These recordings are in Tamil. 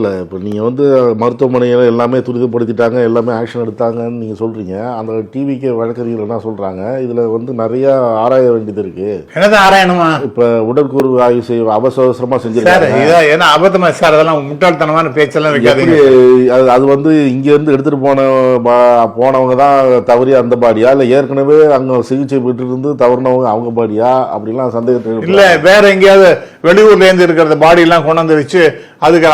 இல்லை, இப்போ நீங்கள் வந்து மருத்துவமனையில் எல்லாமே துரிதப்படுத்திட்டாங்க, எல்லாமே ஆக்ஷன் எடுத்தாங்கன்னு நீங்கள் சொல்கிறீங்க. அந்த டிவிக்கு வழக்கறிஞர்கள் என்ன சொல்கிறாங்க, இதில் வந்து நிறையா ஆராய வேண்டியது இருக்குது. என்னதான் ஆராயணுமா? இப்போ உடற்கூறு ஆய்வு செய்ய அவசரமாக சார், செஞ்சிருக்காங்க. ஏன்னா அபத்தமா சார், அதெல்லாம் முட்டாள்தனமான பேச்செல்லாம் வைக்காதீங்க. அது வந்து இங்கேருந்து எடுத்துகிட்டு போனவங்க தான் தவறி அந்த பாடியா, இல்லை ஏற்கனவே அங்கே சிகிச்சை பெற்று இருந்து தவறினவங்க அவங்க பாடியா, அப்படிலாம் சந்தேகத்தை இல்லை, வேற எங்கேயாவது வெளியூர்லேருந்து இருக்கிற பாடியெல்லாம் கொண்டாந்து வச்சு அதுக்கு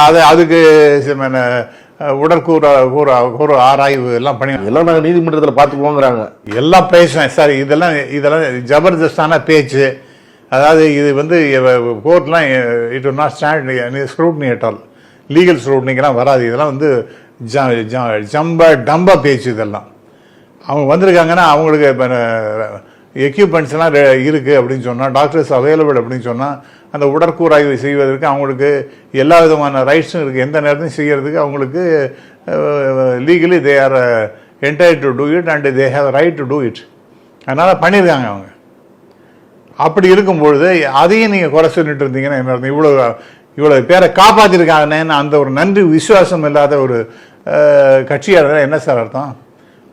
உடற்கூறு ஆராய்வு எல்லாம் பண்ணி எல்லாம் நாங்கள் நீதிமன்றத்தில் பார்த்துக்குவோங்கிறாங்க. எல்லாம் பேசுவேன் சார். இதெல்லாம் ஜபர்தஸ்தான பேச்சு. அதாவது இது வந்து கோர்ட்லாம் it will not stand scrutiny at all. Legal ஸ்க்ரூட்னிக்கெல்லாம் வராது. இதெல்லாம் வந்து டம்பா பேச்சு. இதெல்லாம் அவங்க வந்திருக்காங்கன்னா அவங்களுக்கு எக்யூப்மெண்ட்ஸ்லாம் இருக்குது அப்படின்னு சொன்னால், டாக்டர்ஸ் அவைலபிள் அப்படின்னு சொன்னால், அந்த உடற்கூறாய்வு செய்வதற்கு அவங்களுக்கு எல்லா விதமான ரைட்ஸும் இருக்குது. எந்த நேரத்தையும் செய்கிறதுக்கு அவங்களுக்கு legally they are entitled to do it and they have right to do it. அதனால் பண்ணியிருக்காங்க அவங்க. அப்படி இருக்கும்பொழுது அதையும் நீங்கள் குறை சொல்லிட்டு இருந்தீங்கன்னா என்ன அர்த்தம்? இவ்வளோ பேரை காப்பாற்றிருக்காங்கன்னு அந்த ஒரு நன்றி விசுவாசம் இல்லாத ஒரு கட்சியாளர் என்ன சார் அர்த்தம்?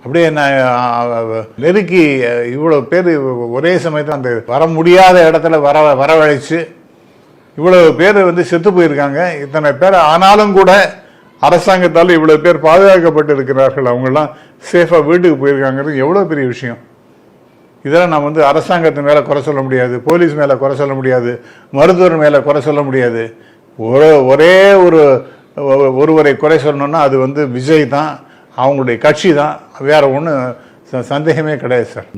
அப்படியே என்ன நெருக்கி இவ்வளோ பேர் ஒரே சமயத்தில் அந்த வர முடியாத இடத்துல வரவழைச்சு இவ்வளோ பேர் வந்து செத்து போயிருக்காங்க. இத்தனை பேர் ஆனாலும் கூட அரசாங்கத்தால் இவ்வளோ பேர் பாதுகாக்கப்பட்டு இருக்கிறார்கள். அவங்கெல்லாம் சேஃபாக வீட்டுக்கு போயிருக்காங்கிறது எவ்வளோ பெரிய விஷயம். இதெல்லாம் நம்ம வந்து அரசாங்கத்து மேலே குறை சொல்ல முடியாது, போலீஸ் மேலே குறை சொல்ல முடியாது, மருத்துவர் மேலே குறை சொல்ல முடியாது. ஒரே ஒருவரை குறை சொல்லணும்னா அது வந்து விஜய் தான், அவங்களுடைய கட்சி தான். வேற ஒன்றும் சந்தேகமே கிடையாது சார்.